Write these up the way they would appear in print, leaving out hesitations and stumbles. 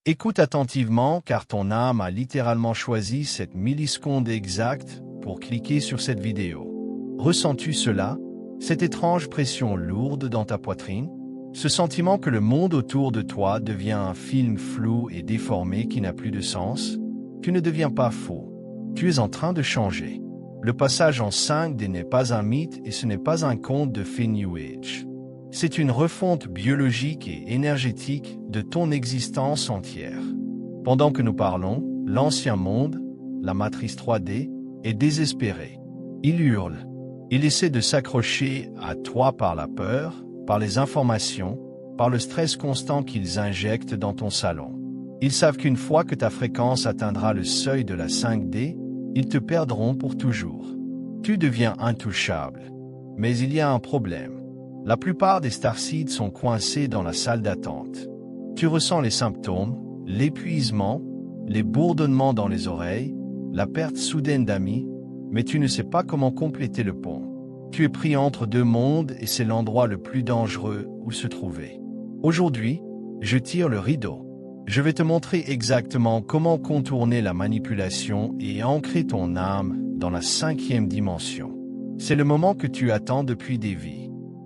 Écoute attentivement car ton âme a littéralement choisi cette milliseconde exacte pour cliquer sur cette vidéo. Ressens-tu cela? Cette étrange pression lourde dans ta poitrine? Ce sentiment que le monde autour de toi devient un film flou et déformé qui n'a plus de sens? Tu ne deviens pas faux. Tu es en train de changer. Le passage en 5D n'est pas un mythe et ce n'est pas un conte de fées New Age. C'est une refonte biologique et énergétique de ton existence entière. Pendant que nous parlons, l'ancien monde, la matrice 3D, est désespéré. Il hurle. Il essaie de s'accrocher à toi par la peur, par les informations, par le stress constant qu'ils injectent dans ton salon. Ils savent qu'une fois que ta fréquence atteindra le seuil de la 5D, ils te perdront pour toujours. Tu deviens intouchable. Mais il y a un problème. La plupart des starseeds sont coincés dans la salle d'attente. Tu ressens les symptômes, l'épuisement, les bourdonnements dans les oreilles, la perte soudaine d'amis, mais tu ne sais pas comment compléter le pont. Tu es pris entre deux mondes et c'est l'endroit le plus dangereux où se trouver. Aujourd'hui, je tire le rideau. Je vais te montrer exactement comment contourner la manipulation et ancrer ton âme dans la 5e dimension. C'est le moment que tu attends depuis des vies.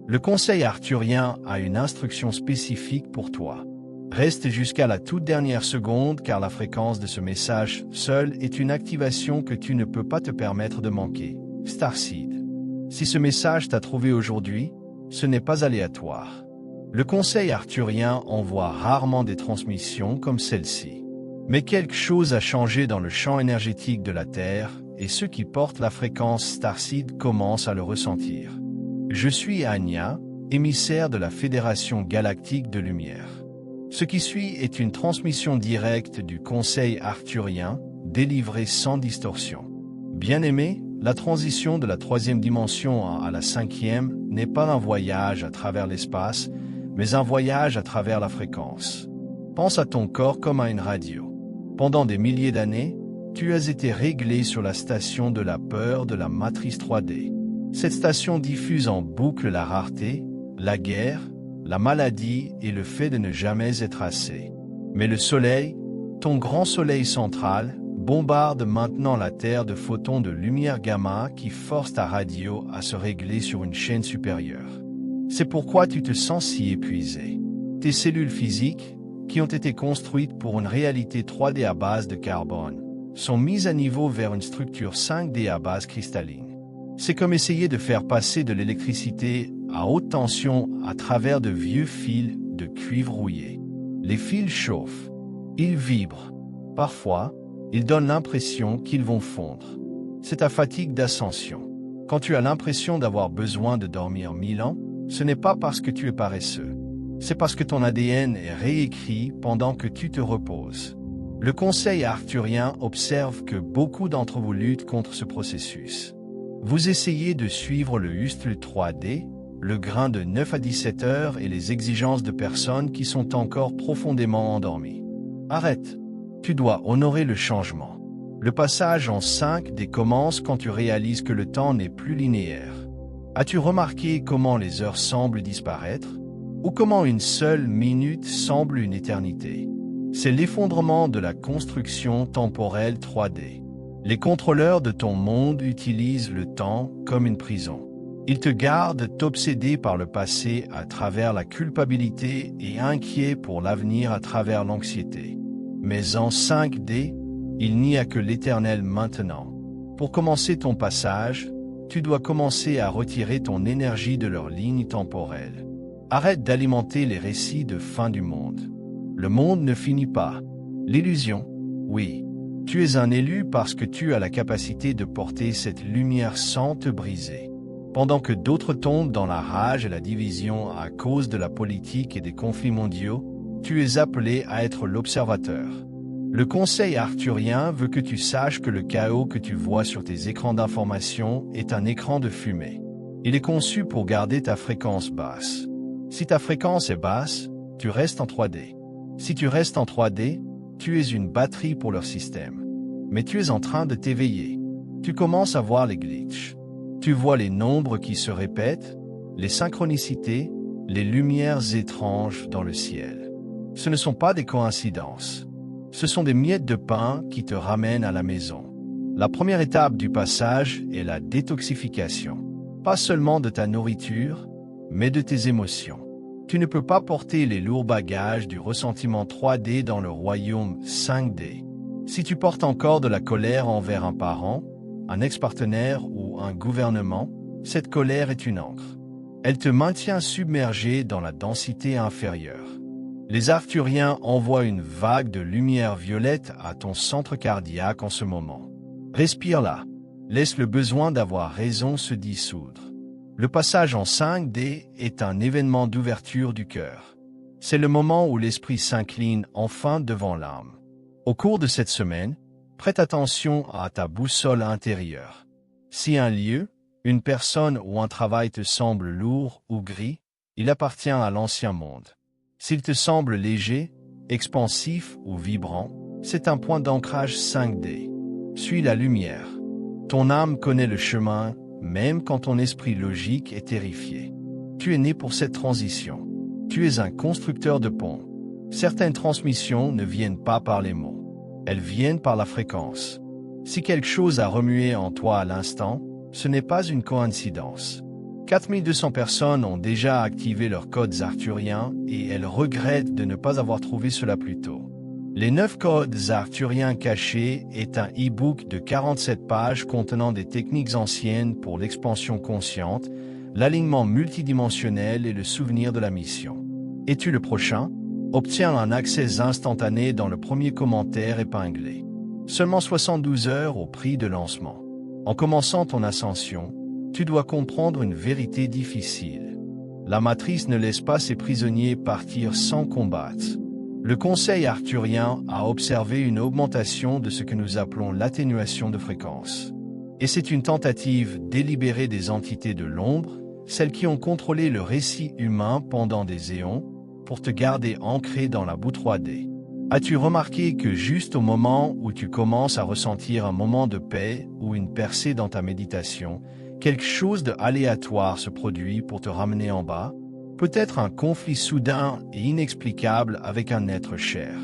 Le conseil arthurien a une instruction spécifique pour toi. Reste jusqu'à la toute dernière seconde car la fréquence de ce message seul est une activation que tu ne peux pas te permettre de manquer. Starseed. Si ce message t'a trouvé aujourd'hui, ce n'est pas aléatoire. Le conseil arthurien envoie rarement des transmissions comme celle-ci. Mais quelque chose a changé dans le champ énergétique de la Terre et ceux qui portent la fréquence Starseed commencent à le ressentir. Je suis Anya, émissaire de la Fédération Galactique de Lumière. Ce qui suit est une transmission directe du conseil arthurien, délivrée sans distorsion. Bien-aimé, la transition de la 3e dimension à la 5e n'est pas un voyage à travers l'espace, mais un voyage à travers la fréquence. Pense à ton corps comme à une radio. Pendant des milliers d'années, tu as été réglé sur la station de la peur de la matrice 3D. Cette station diffuse en boucle la rareté, la guerre, la maladie et le fait de ne jamais être assez. Mais le soleil, ton grand soleil central, bombarde maintenant la Terre de photons de lumière gamma qui forcent ta radio à se régler sur une chaîne supérieure. C'est pourquoi tu te sens si épuisé. Tes cellules physiques, qui ont été construites pour une réalité 3D à base de carbone, sont mises à niveau vers une structure 5D à base cristalline. C'est comme essayer de faire passer de l'électricité à haute tension à travers de vieux fils de cuivre rouillé. Les fils chauffent, ils vibrent. Parfois, ils donnent l'impression qu'ils vont fondre. C'est ta fatigue d'ascension. Quand tu as l'impression d'avoir besoin de dormir 1000 ans, ce n'est pas parce que tu es paresseux. C'est parce que ton ADN est réécrit pendant que tu te reposes. Le conseil arthurien observe que beaucoup d'entre vous luttent contre ce processus. Vous essayez de suivre le Hustle 3D, le grain de 9 à 17 heures et les exigences de personnes qui sont encore profondément endormies. Arrête. Tu dois honorer le changement. Le passage en 5D commence quand tu réalises que le temps n'est plus linéaire. As-tu remarqué comment les heures semblent disparaître? Ou comment une seule minute semble une éternité? C'est l'effondrement de la construction temporelle 3D. Les contrôleurs de ton monde utilisent le temps comme une prison. Ils te gardent obsédé par le passé à travers la culpabilité et inquiet pour l'avenir à travers l'anxiété. Mais en 5D, il n'y a que l'éternel maintenant. Pour commencer ton passage, tu dois commencer à retirer ton énergie de leur ligne temporelle. Arrête d'alimenter les récits de fin du monde. Le monde ne finit pas. L'illusion, oui. Tu es un élu parce que tu as la capacité de porter cette lumière sans te briser. Pendant que d'autres tombent dans la rage et la division à cause de la politique et des conflits mondiaux, tu es appelé à être l'observateur. Le conseil arthurien veut que tu saches que le chaos que tu vois sur tes écrans d'information est un écran de fumée. Il est conçu pour garder ta fréquence basse. Si ta fréquence est basse, tu restes en 3D. Si tu restes en 3D, tu es une batterie pour leur système. Mais tu es en train de t'éveiller. Tu commences à voir les glitches. Tu vois les nombres qui se répètent, les synchronicités, les lumières étranges dans le ciel. Ce ne sont pas des coïncidences. Ce sont des miettes de pain qui te ramènent à la maison. La première étape du passage est la détoxification. Pas seulement de ta nourriture, mais de tes émotions. Tu ne peux pas porter les lourds bagages du ressentiment 3D dans le royaume 5D. Si tu portes encore de la colère envers un parent, un ex-partenaire ou un gouvernement, cette colère est une encre. Elle te maintient submergé dans la densité inférieure. Les Arthuriens envoient une vague de lumière violette à ton centre cardiaque en ce moment. Respire-la. Laisse le besoin d'avoir raison se dissoudre. Le passage en 5D est un événement d'ouverture du cœur. C'est le moment où l'esprit s'incline enfin devant l'âme. Au cours de cette semaine, prête attention à ta boussole intérieure. Si un lieu, une personne ou un travail te semble lourd ou gris, il appartient à l'ancien monde. S'il te semble léger, expansif ou vibrant, c'est un point d'ancrage 5D. Suis la lumière. Ton âme connaît le chemin, même quand ton esprit logique est terrifié. Tu es né pour cette transition. Tu es un constructeur de ponts. Certaines transmissions ne viennent pas par les mots. Elles viennent par la fréquence. Si quelque chose a remué en toi à l'instant, ce n'est pas une coïncidence. 4200 personnes ont déjà activé leurs codes arthuriens et elles regrettent de ne pas avoir trouvé cela plus tôt. Les 9 codes arthuriens cachés est un e-book de 47 pages contenant des techniques anciennes pour l'expansion consciente, l'alignement multidimensionnel et le souvenir de la mission. Es-tu le prochain? Obtiens un accès instantané dans le premier commentaire épinglé. Seulement 72 heures au prix de lancement. En commençant ton ascension, tu dois comprendre une vérité difficile. La matrice ne laisse pas ses prisonniers partir sans combattre. Le Conseil arthurien a observé une augmentation de ce que nous appelons l'atténuation de fréquence. Et c'est une tentative délibérée des entités de l'ombre, celles qui ont contrôlé le récit humain pendant des éons, pour te garder ancré dans la boue 3D. As-tu remarqué que juste au moment où tu commences à ressentir un moment de paix ou une percée dans ta méditation, quelque chose d'aléatoire se produit pour te ramener en bas? Peut-être un conflit soudain et inexplicable avec un être cher.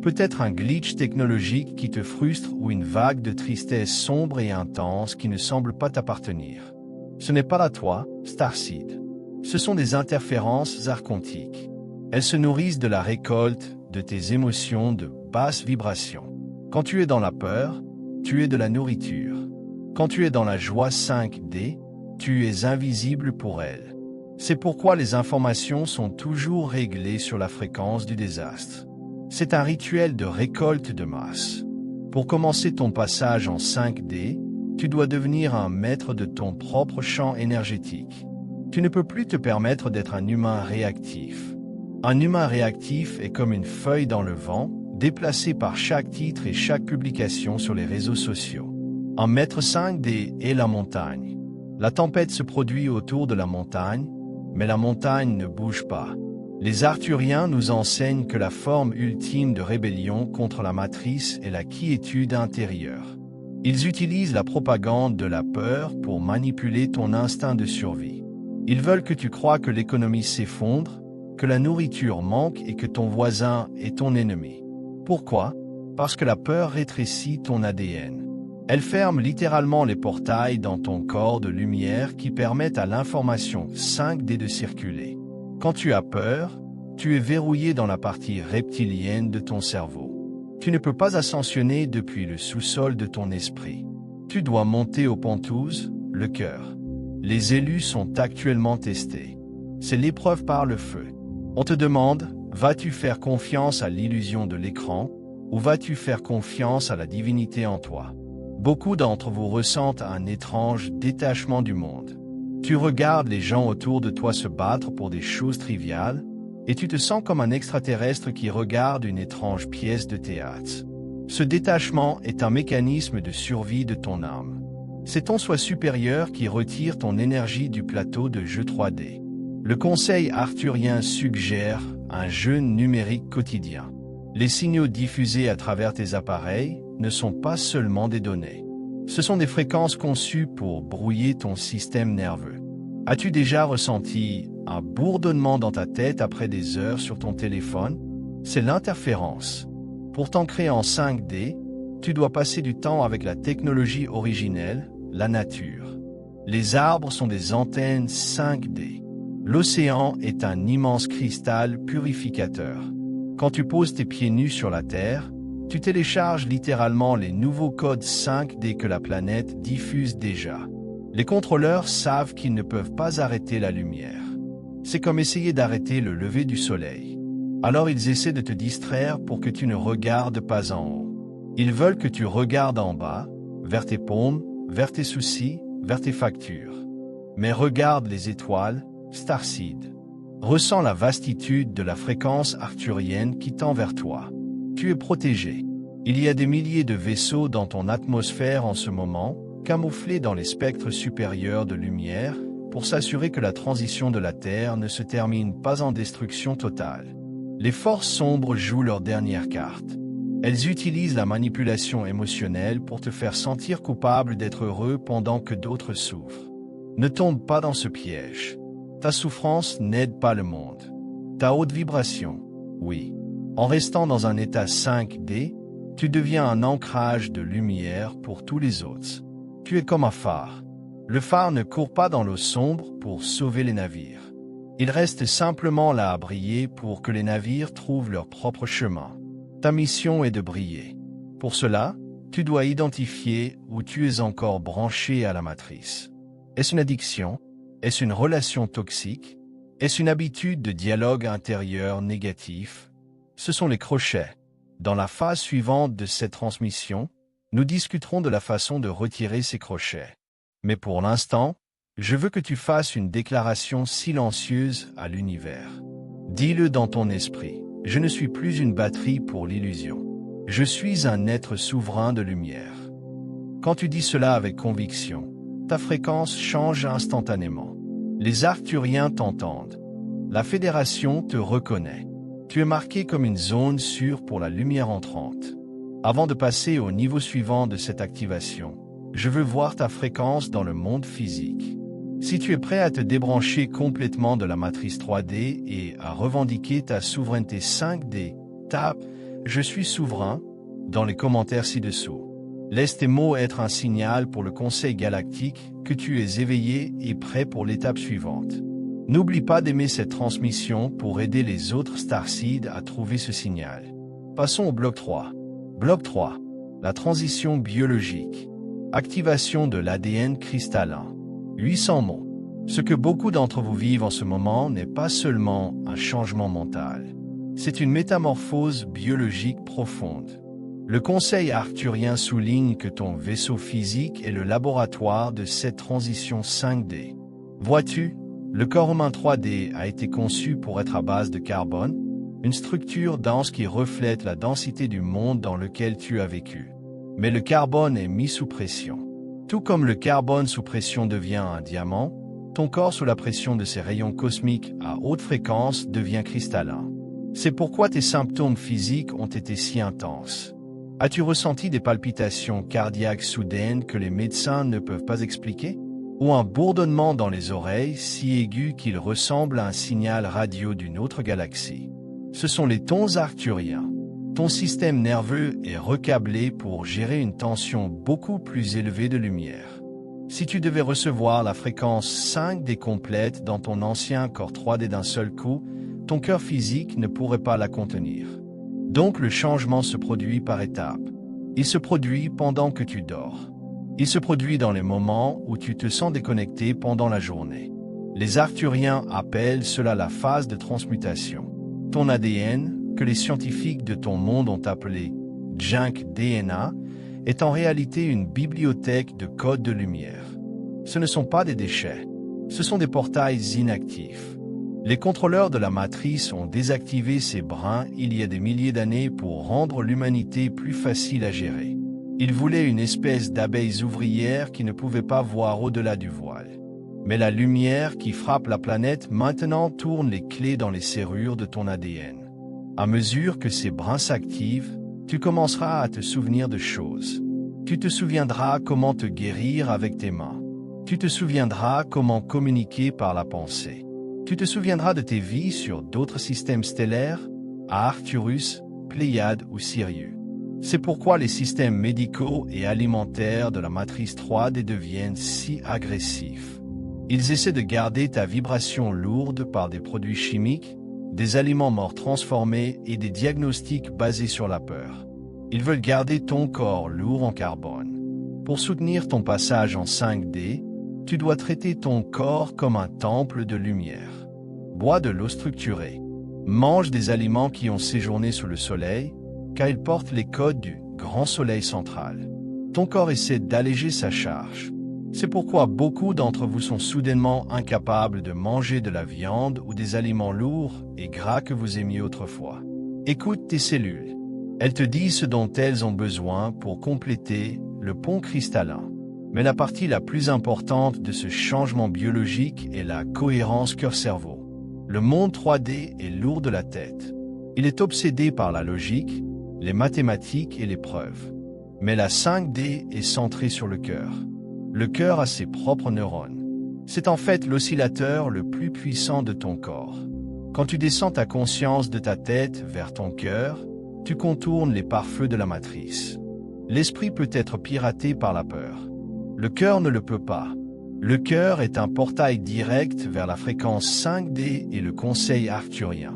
Peut-être un glitch technologique qui te frustre ou une vague de tristesse sombre et intense qui ne semble pas t'appartenir. Ce n'est pas là toi, Starseed. Ce sont des interférences archontiques. Elles se nourrissent de la récolte de tes émotions de basse vibration. Quand tu es dans la peur, tu es de la nourriture. Quand tu es dans la joie 5D, tu es invisible pour elle. C'est pourquoi les informations sont toujours réglées sur la fréquence du désastre. C'est un rituel de récolte de masse. Pour commencer ton passage en 5D, tu dois devenir un maître de ton propre champ énergétique. Tu ne peux plus te permettre d'être un humain réactif. Un humain réactif est comme une feuille dans le vent, déplacée par chaque titre et chaque publication sur les réseaux sociaux. Un maître 5D est la montagne. La tempête se produit autour de la montagne, mais la montagne ne bouge pas. Les Arthuriens nous enseignent que la forme ultime de rébellion contre la matrice est la quiétude intérieure. Ils utilisent la propagande de la peur pour manipuler ton instinct de survie. Ils veulent que tu crois que l'économie s'effondre, que la nourriture manque et que ton voisin est ton ennemi. Pourquoi? Parce que la peur rétrécit ton ADN. Elle ferme littéralement les portails dans ton corps de lumière qui permettent à l'information 5D de circuler. Quand tu as peur, tu es verrouillé dans la partie reptilienne de ton cerveau. Tu ne peux pas ascensionner depuis le sous-sol de ton esprit. Tu dois monter au Penthouse, le cœur. Les élus sont actuellement testés. C'est l'épreuve par le feu. On te demande, vas-tu faire confiance à l'illusion de l'écran, ou vas-tu faire confiance à la divinité en toi? Beaucoup d'entre vous ressentent un étrange détachement du monde. Tu regardes les gens autour de toi se battre pour des choses triviales, et tu te sens comme un extraterrestre qui regarde une étrange pièce de théâtre. Ce détachement est un mécanisme de survie de ton âme. C'est ton soi supérieur qui retire ton énergie du plateau de jeu 3D. Le Conseil arthurien suggère un jeûne numérique quotidien. Les signaux diffusés à travers tes appareils ne sont pas seulement des données. Ce sont des fréquences conçues pour brouiller ton système nerveux. As-tu déjà ressenti un bourdonnement dans ta tête après des heures sur ton téléphone? c'est l'interférence. Pour t'ancrer en 5D, tu dois passer du temps avec la technologie originelle, la nature. Les arbres sont des antennes 5D. L'océan est un immense cristal purificateur. Quand tu poses tes pieds nus sur la Terre, tu télécharges littéralement les nouveaux codes 5D que la planète diffuse déjà. Les contrôleurs savent qu'ils ne peuvent pas arrêter la lumière. C'est comme essayer d'arrêter le lever du soleil. Alors ils essaient de te distraire pour que tu ne regardes pas en haut. Ils veulent que tu regardes en bas, vers tes paumes, vers tes soucis, vers tes factures. Mais regarde les étoiles, Starseed. Ressens la vastitude de la fréquence arthurienne qui tend vers toi. Tu es protégé. Il y a des milliers de vaisseaux dans ton atmosphère en ce moment, camouflés dans les spectres supérieurs de lumière, pour s'assurer que la transition de la Terre ne se termine pas en destruction totale. Les forces sombres jouent leur dernière carte. Elles utilisent la manipulation émotionnelle pour te faire sentir coupable d'être heureux pendant que d'autres souffrent. Ne tombe pas dans ce piège. Ta souffrance n'aide pas le monde. Ta haute vibration, oui. En restant dans un état 5D, tu deviens un ancrage de lumière pour tous les autres. Tu es comme un phare. Le phare ne court pas dans l'eau sombre pour sauver les navires. Il reste simplement là à briller pour que les navires trouvent leur propre chemin. Ta mission est de briller. Pour cela, tu dois identifier où tu es encore branché à la matrice. Est-ce une addiction? Est-ce une relation toxique? Est-ce une habitude de dialogue intérieur négatif? Ce sont les crochets. Dans la phase suivante de cette transmission, nous discuterons de la façon de retirer ces crochets. Mais pour l'instant, je veux que tu fasses une déclaration silencieuse à l'univers. Dis-le dans ton esprit. Je ne suis plus une batterie pour l'illusion. Je suis un être souverain de lumière. Quand tu dis cela avec conviction, ta fréquence change instantanément. Les Arthuriens t'entendent. La Fédération te reconnaît. Tu es marqué comme une zone sûre pour la lumière entrante. Avant de passer au niveau suivant de cette activation, je veux voir ta fréquence dans le monde physique. Si tu es prêt à te débrancher complètement de la matrice 3D et à revendiquer ta souveraineté 5D, tape « Je suis souverain » dans les commentaires ci-dessous. Laisse tes mots être un signal pour le Conseil galactique que tu es éveillé et prêt pour l'étape suivante. N'oublie pas d'aimer cette transmission pour aider les autres Starseed à trouver ce signal. Passons au bloc 3. Bloc 3. La transition biologique. Activation de l'ADN cristallin. 800 mots. Ce que beaucoup d'entre vous vivent en ce moment n'est pas seulement un changement mental. C'est une métamorphose biologique profonde. Le Conseil arthurien souligne que ton vaisseau physique est le laboratoire de cette transition 5D. Vois-tu, le corps humain 3D a été conçu pour être à base de carbone, une structure dense qui reflète la densité du monde dans lequel tu as vécu. Mais le carbone est mis sous pression. Tout comme le carbone sous pression devient un diamant, ton corps sous la pression de ces rayons cosmiques à haute fréquence devient cristallin. C'est pourquoi tes symptômes physiques ont été si intenses. As-tu ressenti des palpitations cardiaques soudaines que les médecins ne peuvent pas expliquer? Ou un bourdonnement dans les oreilles si aigu qu'il ressemble à un signal radio d'une autre galaxie? Ce sont les tons arthuriens. Ton système nerveux est recablé pour gérer une tension beaucoup plus élevée de lumière. Si tu devais recevoir la fréquence 5D complète dans ton ancien corps 3D d'un seul coup, ton cœur physique ne pourrait pas la contenir. Donc le changement se produit par étapes. Il se produit pendant que tu dors. Il se produit dans les moments où tu te sens déconnecté pendant la journée. Les Arthuriens appellent cela la phase de transmutation. Ton ADN, que les scientifiques de ton monde ont appelé Junk DNA, est en réalité une bibliothèque de codes de lumière. Ce ne sont pas des déchets, ce sont des portails inactifs. Les contrôleurs de la matrice ont désactivé ces brins il y a des milliers d'années pour rendre l'humanité plus facile à gérer. Ils voulaient une espèce d'abeilles ouvrières qui ne pouvaient pas voir au-delà du voile. Mais la lumière qui frappe la planète maintenant tourne les clés dans les serrures de ton ADN. À mesure que ces brins s'activent, tu commenceras à te souvenir de choses. Tu te souviendras comment te guérir avec tes mains. Tu te souviendras comment communiquer par la pensée. Tu te souviendras de tes vies sur d'autres systèmes stellaires, à Arcturus, Pléiade ou Sirius. C'est pourquoi les systèmes médicaux et alimentaires de la matrice 3D deviennent si agressifs. Ils essaient de garder ta vibration lourde par des produits chimiques, des aliments morts transformés et des diagnostics basés sur la peur. Ils veulent garder ton corps lourd en carbone. Pour soutenir ton passage en 5D, tu dois traiter ton corps comme un temple de lumière. Bois de l'eau structurée. Mange des aliments qui ont séjourné sous le soleil, car ils portent les codes du grand soleil central. Ton corps essaie d'alléger sa charge. C'est pourquoi beaucoup d'entre vous sont soudainement incapables de manger de la viande ou des aliments lourds et gras que vous aimiez autrefois. Écoute tes cellules. Elles te disent ce dont elles ont besoin pour compléter le pont cristallin. Mais la partie la plus importante de ce changement biologique est la cohérence cœur-cerveau. Le monde 3D est lourd de la tête. Il est obsédé par la logique, les mathématiques et les preuves. Mais la 5D est centrée sur le cœur. Le cœur a ses propres neurones. C'est en fait l'oscillateur le plus puissant de ton corps. Quand tu descends ta conscience de ta tête vers ton cœur, tu contournes les pare-feux de la matrice. L'esprit peut être piraté par la peur. Le cœur ne le peut pas. Le cœur est un portail direct vers la fréquence 5D et le conseil arcturien.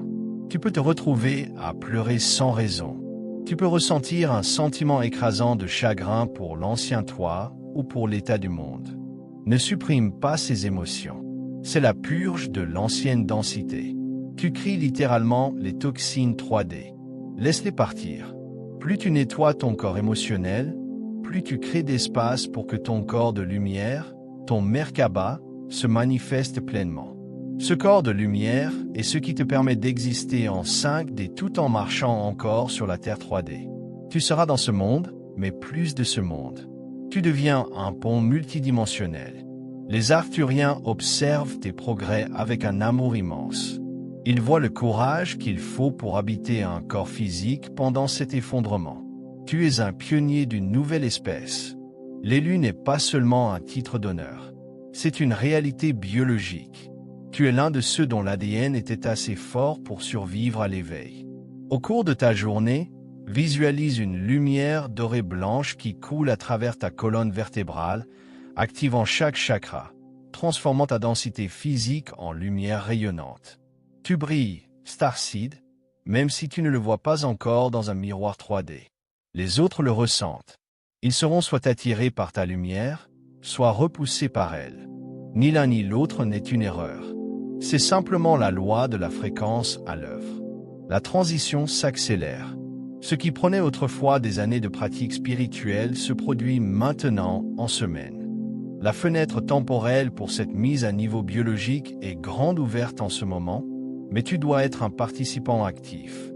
Tu peux te retrouver à pleurer sans raison. Tu peux ressentir un sentiment écrasant de chagrin pour l'ancien toi ou pour l'état du monde. Ne supprime pas ces émotions. C'est la purge de l'ancienne densité. Tu cries littéralement les toxines 3D. Laisse-les partir. Plus tu nettoies ton corps émotionnel, plus tu crées d'espace pour que ton corps de lumière, ton Merkaba, se manifeste pleinement. Ce corps de lumière est ce qui te permet d'exister en 5D tout en marchant encore sur la Terre 3D. Tu seras dans ce monde, mais plus de ce monde. Tu deviens un pont multidimensionnel. Les Arcturiens observent tes progrès avec un amour immense. Ils voient le courage qu'il faut pour habiter un corps physique pendant cet effondrement. Tu es un pionnier d'une nouvelle espèce. L'élu n'est pas seulement un titre d'honneur. C'est une réalité biologique. Tu es l'un de ceux dont l'ADN était assez fort pour survivre à l'éveil. Au cours de ta journée, visualise une lumière dorée blanche qui coule à travers ta colonne vertébrale, activant chaque chakra, transformant ta densité physique en lumière rayonnante. Tu brilles, Starseed, même si tu ne le vois pas encore dans un miroir 3D. Les autres le ressentent. Ils seront soit attirés par ta lumière, soit repoussés par elle. Ni l'un ni l'autre n'est une erreur. C'est simplement la loi de la fréquence à l'œuvre. La transition s'accélère. Ce qui prenait autrefois des années de pratique spirituelle se produit maintenant en semaines. La fenêtre temporelle pour cette mise à niveau biologique est grande ouverte en ce moment, mais tu dois être un participant actif.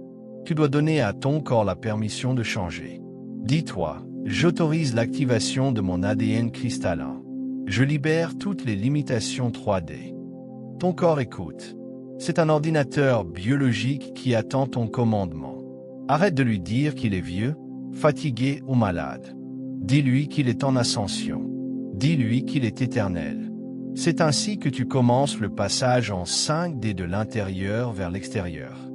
Tu dois donner à ton corps la permission de changer. Dis-toi, j'autorise l'activation de mon ADN cristallin. Je libère toutes les limitations 3D. Ton corps écoute. C'est un ordinateur biologique qui attend ton commandement. Arrête de lui dire qu'il est vieux, fatigué ou malade. Dis-lui qu'il est en ascension. Dis-lui qu'il est éternel. C'est ainsi que tu commences le passage en 5D de l'intérieur vers l'extérieur.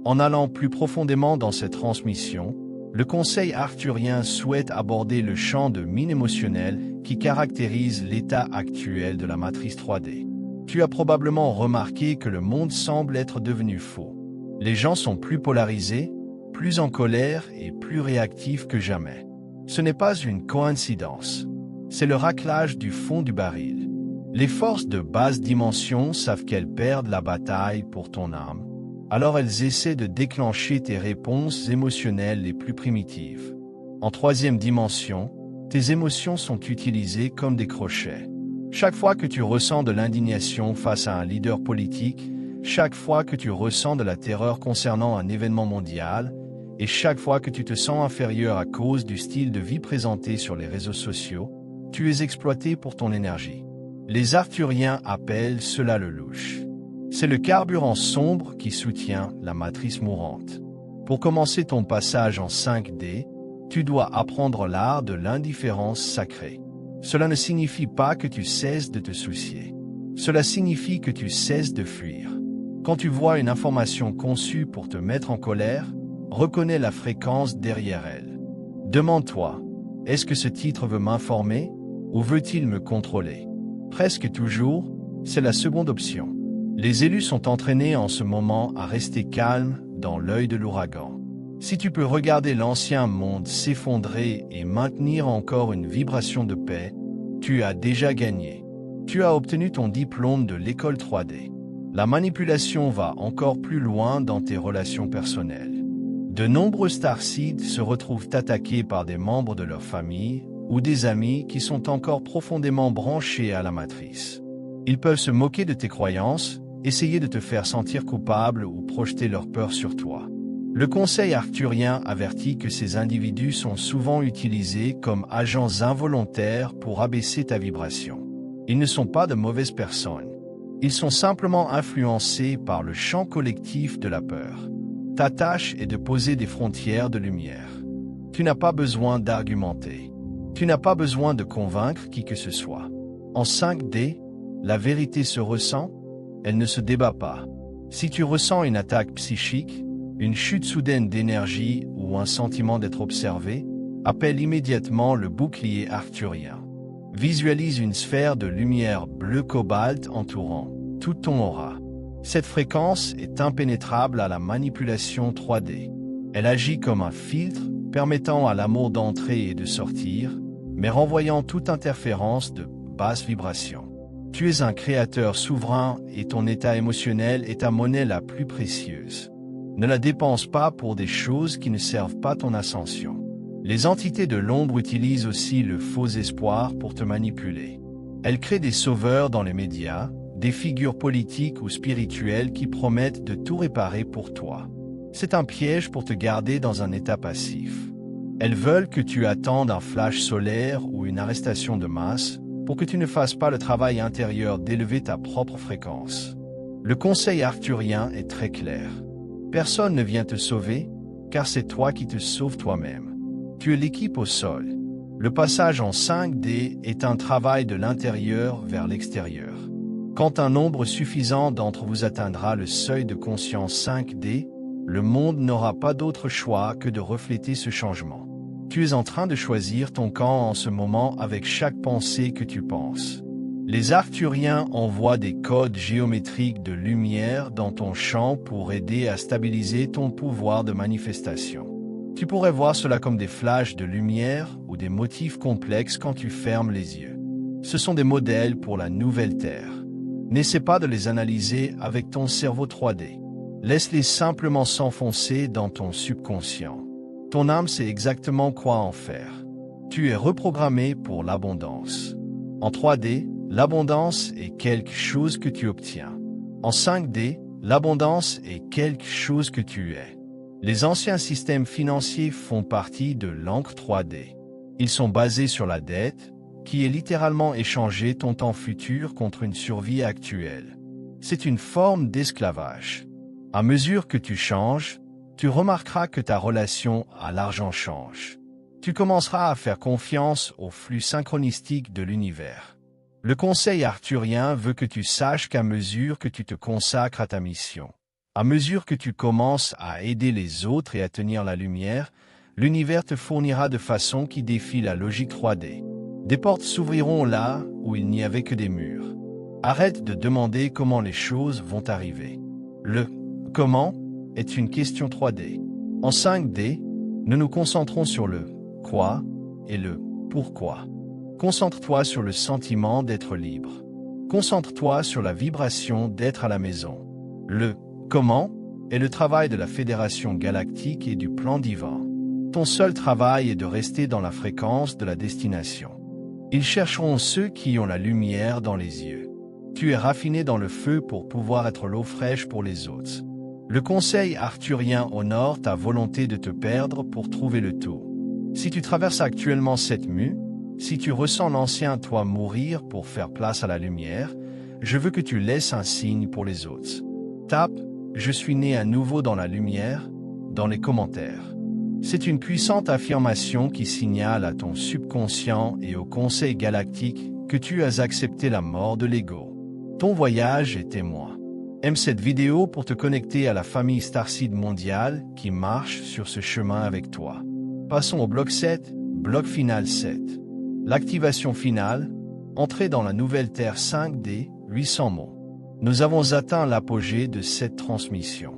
En allant plus profondément dans cette transmission, le conseil arcturien souhaite aborder le champ de mine émotionnel qui caractérise l'état actuel de la matrice 3D. Tu as probablement remarqué que le monde semble être devenu faux. Les gens sont plus polarisés, plus en colère et plus réactifs que jamais. Ce n'est pas une coïncidence. C'est le raclage du fond du baril. Les forces de basse dimension savent qu'elles perdent la bataille pour ton âme. Alors elles essaient de déclencher tes réponses émotionnelles les plus primitives. En 3e dimension, tes émotions sont utilisées comme des crochets. Chaque fois que tu ressens de l'indignation face à un leader politique, chaque fois que tu ressens de la terreur concernant un événement mondial, et chaque fois que tu te sens inférieur à cause du style de vie présenté sur les réseaux sociaux, tu es exploité pour ton énergie. Les Arcturiens appellent cela le louche. C'est le carburant sombre qui soutient la matrice mourante. Pour commencer ton passage en 5D, tu dois apprendre l'art de l'indifférence sacrée. Cela ne signifie pas que tu cesses de te soucier. Cela signifie que tu cesses de fuir. Quand tu vois une information conçue pour te mettre en colère, reconnais la fréquence derrière elle. Demande-toi, est-ce que ce titre veut m'informer ou veut-il me contrôler? Presque toujours, c'est la seconde option. Les élus sont entraînés en ce moment à rester calmes dans l'œil de l'ouragan. Si tu peux regarder l'ancien monde s'effondrer et maintenir encore une vibration de paix, tu as déjà gagné. Tu as obtenu ton diplôme de l'école 3D. La manipulation va encore plus loin dans tes relations personnelles. De nombreux starseeds se retrouvent attaqués par des membres de leur famille ou des amis qui sont encore profondément branchés à la matrice. Ils peuvent se moquer de tes croyances, essayer de te faire sentir coupable ou projeter leur peur sur toi. Le conseil arthurien avertit que ces individus sont souvent utilisés comme agents involontaires pour abaisser ta vibration. Ils ne sont pas de mauvaises personnes. Ils sont simplement influencés par le champ collectif de la peur. Ta tâche est de poser des frontières de lumière. Tu n'as pas besoin d'argumenter. Tu n'as pas besoin de convaincre qui que ce soit. En 5D, la vérité se ressent, elle ne se débat pas. Si tu ressens une attaque psychique, une chute soudaine d'énergie ou un sentiment d'être observé, appelle immédiatement le bouclier arthurien. Visualise une sphère de lumière bleu cobalt entourant tout ton aura. Cette fréquence est impénétrable à la manipulation 3D. Elle agit comme un filtre permettant à l'amour d'entrer et de sortir, mais renvoyant toute interférence de basse vibration. Tu es un créateur souverain et ton état émotionnel est ta monnaie la plus précieuse. Ne la dépense pas pour des choses qui ne servent pas ton ascension. Les entités de l'ombre utilisent aussi le faux espoir pour te manipuler. Elles créent des sauveurs dans les médias, des figures politiques ou spirituelles qui promettent de tout réparer pour toi. C'est un piège pour te garder dans un état passif. Elles veulent que tu attendes un flash solaire ou une arrestation de masse pour que tu ne fasses pas le travail intérieur d'élever ta propre fréquence. Le conseil arthurien est très clair. Personne ne vient te sauver, car c'est toi qui te sauves toi-même. Tu es l'équipe au sol. Le passage en 5D est un travail de l'intérieur vers l'extérieur. Quand un nombre suffisant d'entre vous atteindra le seuil de conscience 5D, le monde n'aura pas d'autre choix que de refléter ce changement. Tu es en train de choisir ton camp en ce moment avec chaque pensée que tu penses. Les Arthuriens envoient des codes géométriques de lumière dans ton champ pour aider à stabiliser ton pouvoir de manifestation. Tu pourrais voir cela comme des flashs de lumière ou des motifs complexes quand tu fermes les yeux. Ce sont des modèles pour la nouvelle Terre. N'essaie pas de les analyser avec ton cerveau 3D. Laisse-les simplement s'enfoncer dans ton subconscient. Ton âme sait exactement quoi en faire. Tu es reprogrammé pour l'abondance. En 3D, l'abondance est quelque chose que tu obtiens. En 5D, l'abondance est quelque chose que tu es. Les anciens systèmes financiers font partie de l'encre 3D. Ils sont basés sur la dette, qui est littéralement échanger ton temps futur contre une survie actuelle. C'est une forme d'esclavage. À mesure que tu changes, tu remarqueras que ta relation à l'argent change. Tu commenceras à faire confiance au flux synchronistique de l'univers. Le conseil arthurien veut que tu saches qu'à mesure que tu te consacres à ta mission, à mesure que tu commences à aider les autres et à tenir la lumière, l'univers te fournira de façon qui défie la logique 3D. Des portes s'ouvriront là où il n'y avait que des murs. Arrête de demander comment les choses vont arriver. Le « comment » est une question 3D. En 5D, nous nous concentrons sur le « quoi » et le « pourquoi ». Concentre-toi sur le sentiment d'être libre. Concentre-toi sur la vibration d'être à la maison. Le « comment » est le travail de la Fédération galactique et du plan divin. Ton seul travail est de rester dans la fréquence de la destination. Ils chercheront ceux qui ont la lumière dans les yeux. Tu es raffiné dans le feu pour pouvoir être l'eau fraîche pour les autres. Le conseil arthurien honore ta volonté de te perdre pour trouver le tout. Si tu traverses actuellement cette mue, si tu ressens l'ancien toi mourir pour faire place à la lumière, je veux que tu laisses un signe pour les autres. Tape « Je suis né à nouveau dans la lumière » dans les commentaires. C'est une puissante affirmation qui signale à ton subconscient et au conseil galactique que tu as accepté la mort de l'ego. Ton voyage est témoin. Aime cette vidéo pour te connecter à la famille Starseed mondiale qui marche sur ce chemin avec toi. Passons au bloc 7, bloc final 7. L'activation finale, entrer dans la nouvelle Terre 5D, 800 mots. Nous avons atteint l'apogée de cette transmission.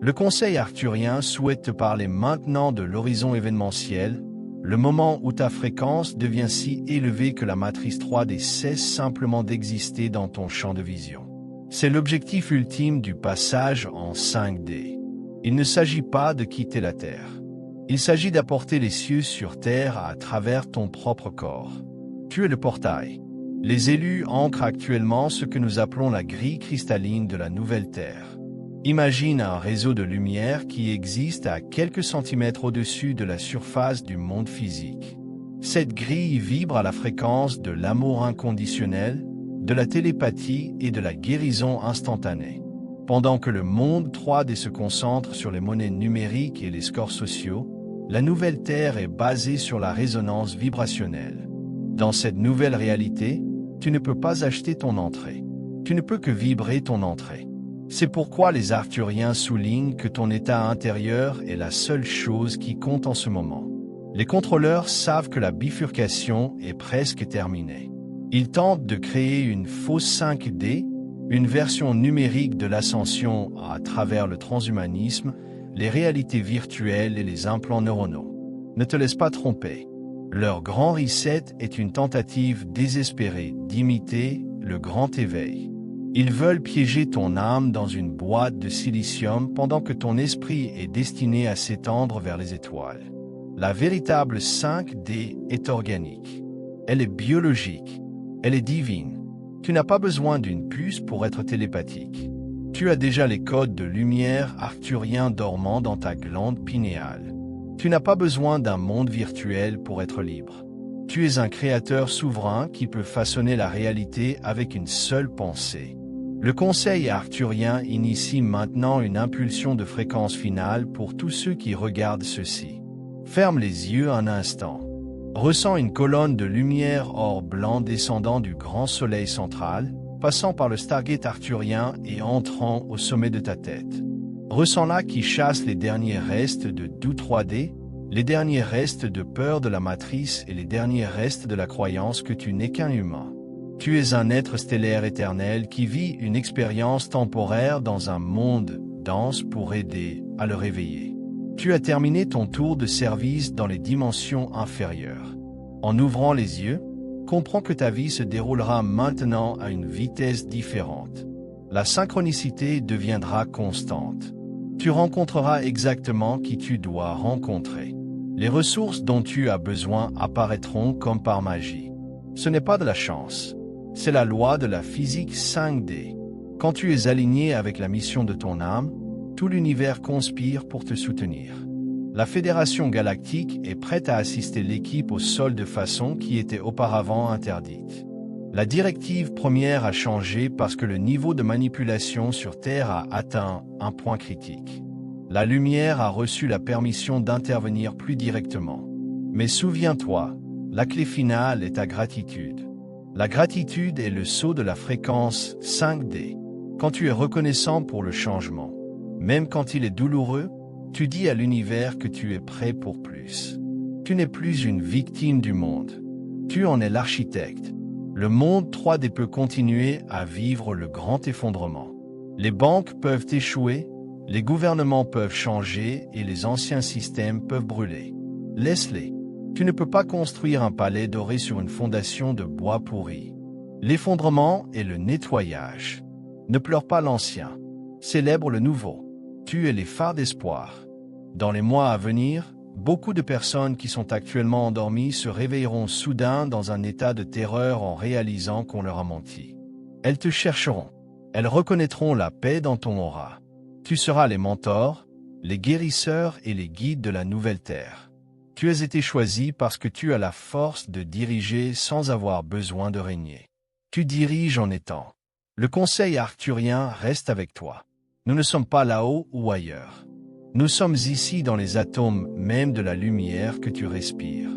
Le Conseil arthurien souhaite te parler maintenant de l'horizon événementiel, le moment où ta fréquence devient si élevée que la matrice 3D cesse simplement d'exister dans ton champ de vision. C'est l'objectif ultime du passage en 5D. Il ne s'agit pas de quitter la Terre. Il s'agit d'apporter les cieux sur Terre à travers ton propre corps. Tu es le portail. Les élus ancrent actuellement ce que nous appelons la grille cristalline de la nouvelle Terre. Imagine un réseau de lumière qui existe à quelques centimètres au-dessus de la surface du monde physique. Cette grille vibre à la fréquence de l'amour inconditionnel, de la télépathie et de la guérison instantanée. Pendant que le monde 3D se concentre sur les monnaies numériques et les scores sociaux, la nouvelle Terre est basée sur la résonance vibrationnelle. Dans cette nouvelle réalité, tu ne peux pas acheter ton entrée. Tu ne peux que vibrer ton entrée. C'est pourquoi les Arthuriens soulignent que ton état intérieur est la seule chose qui compte en ce moment. Les contrôleurs savent que la bifurcation est presque terminée. Ils tentent de créer une fausse 5D, une version numérique de l'ascension à travers le transhumanisme, les réalités virtuelles et les implants neuronaux. Ne te laisse pas tromper. Leur grand reset est une tentative désespérée d'imiter le grand éveil. Ils veulent piéger ton âme dans une boîte de silicium pendant que ton esprit est destiné à s'étendre vers les étoiles. La véritable 5D est organique. Elle est biologique. Elle est divine. Tu n'as pas besoin d'une puce pour être télépathique. Tu as déjà les codes de lumière arthuriens dormant dans ta glande pinéale. Tu n'as pas besoin d'un monde virtuel pour être libre. Tu es un créateur souverain qui peut façonner la réalité avec une seule pensée. Le Conseil arthurien initie maintenant une impulsion de fréquence finale pour tous ceux qui regardent ceci. Ferme les yeux un instant. Ressens une colonne de lumière or blanc descendant du grand soleil central, passant par le Stargate arthurien et entrant au sommet de ta tête. Ressens-la qui chasse les derniers restes de doux 3D, les derniers restes de peur de la matrice et les derniers restes de la croyance que tu n'es qu'un humain. Tu es un être stellaire éternel qui vit une expérience temporaire dans un monde dense pour aider à le réveiller. Tu as terminé ton tour de service dans les dimensions inférieures. En ouvrant les yeux, comprends que ta vie se déroulera maintenant à une vitesse différente. La synchronicité deviendra constante. Tu rencontreras exactement qui tu dois rencontrer. Les ressources dont tu as besoin apparaîtront comme par magie. Ce n'est pas de la chance. C'est la loi de la physique 5D. Quand tu es aligné avec la mission de ton âme, tout l'univers conspire pour te soutenir. La Fédération galactique est prête à assister l'équipe au sol de façon qui était auparavant interdite. La directive première a changé parce que le niveau de manipulation sur Terre a atteint un point critique. La lumière a reçu la permission d'intervenir plus directement. Mais souviens-toi, la clé finale est ta gratitude. La gratitude est le saut de la fréquence 5D. Quand tu es reconnaissant pour le changement, même quand il est douloureux, tu dis à l'univers que tu es prêt pour plus. Tu n'es plus une victime du monde. Tu en es l'architecte. Le monde 3D peut continuer à vivre le grand effondrement. Les banques peuvent échouer, les gouvernements peuvent changer et les anciens systèmes peuvent brûler. Laisse-les. Tu ne peux pas construire un palais doré sur une fondation de bois pourri. L'effondrement est le nettoyage. Ne pleure pas l'ancien. Célèbre le nouveau. Tu es les phares d'espoir. Dans les mois à venir, beaucoup de personnes qui sont actuellement endormies se réveilleront soudain dans un état de terreur en réalisant qu'on leur a menti. Elles te chercheront. Elles reconnaîtront la paix dans ton aura. Tu seras les mentors, les guérisseurs et les guides de la nouvelle terre. Tu as été choisi parce que tu as la force de diriger sans avoir besoin de régner. Tu diriges en étant. Le conseil arthurien reste avec toi. Nous ne sommes pas là-haut ou ailleurs. Nous sommes ici dans les atomes même de la lumière que tu respires.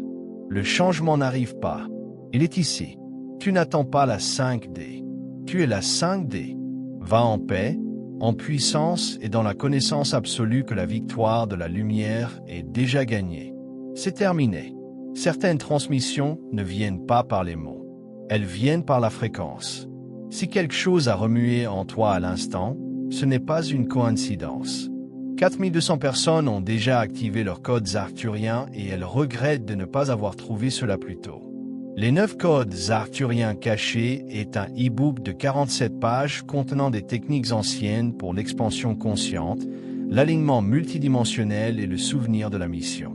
Le changement n'arrive pas. Il est ici. Tu n'attends pas la 5D. Tu es la 5D. Va en paix, en puissance et dans la connaissance absolue que la victoire de la lumière est déjà gagnée. C'est terminé. Certaines transmissions ne viennent pas par les mots. Elles viennent par la fréquence. Si quelque chose a remué en toi à l'instant, ce n'est pas une coïncidence. 4200 personnes ont déjà activé leurs codes arthuriens et elles regrettent de ne pas avoir trouvé cela plus tôt. Les 9 codes arthuriens cachés est un e-book de 47 pages contenant des techniques anciennes pour l'expansion consciente, l'alignement multidimensionnel et le souvenir de la mission.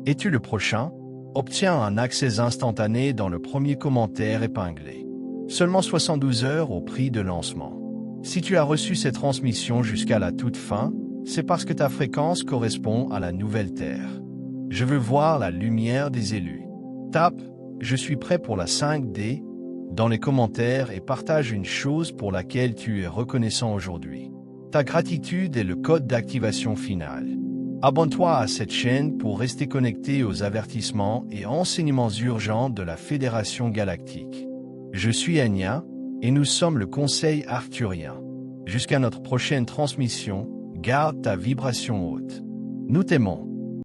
Es-tu le prochain? Obtiens un accès instantané dans le premier commentaire épinglé. Seulement 72 heures au prix de lancement. Si tu as reçu cette transmission jusqu'à la toute fin, c'est parce que ta fréquence correspond à la nouvelle Terre. Je veux voir la lumière des élus. Tape « Je suis prêt pour la 5D » dans les commentaires et partage une chose pour laquelle tu es reconnaissant aujourd'hui. Ta gratitude est le code d'activation final. Abonne-toi à cette chaîne pour rester connecté aux avertissements et enseignements urgents de la Fédération Galactique. Je suis Anya, et nous sommes le Conseil Arthurien. Jusqu'à notre prochaine transmission, garde ta vibration haute. Nous t'aimons.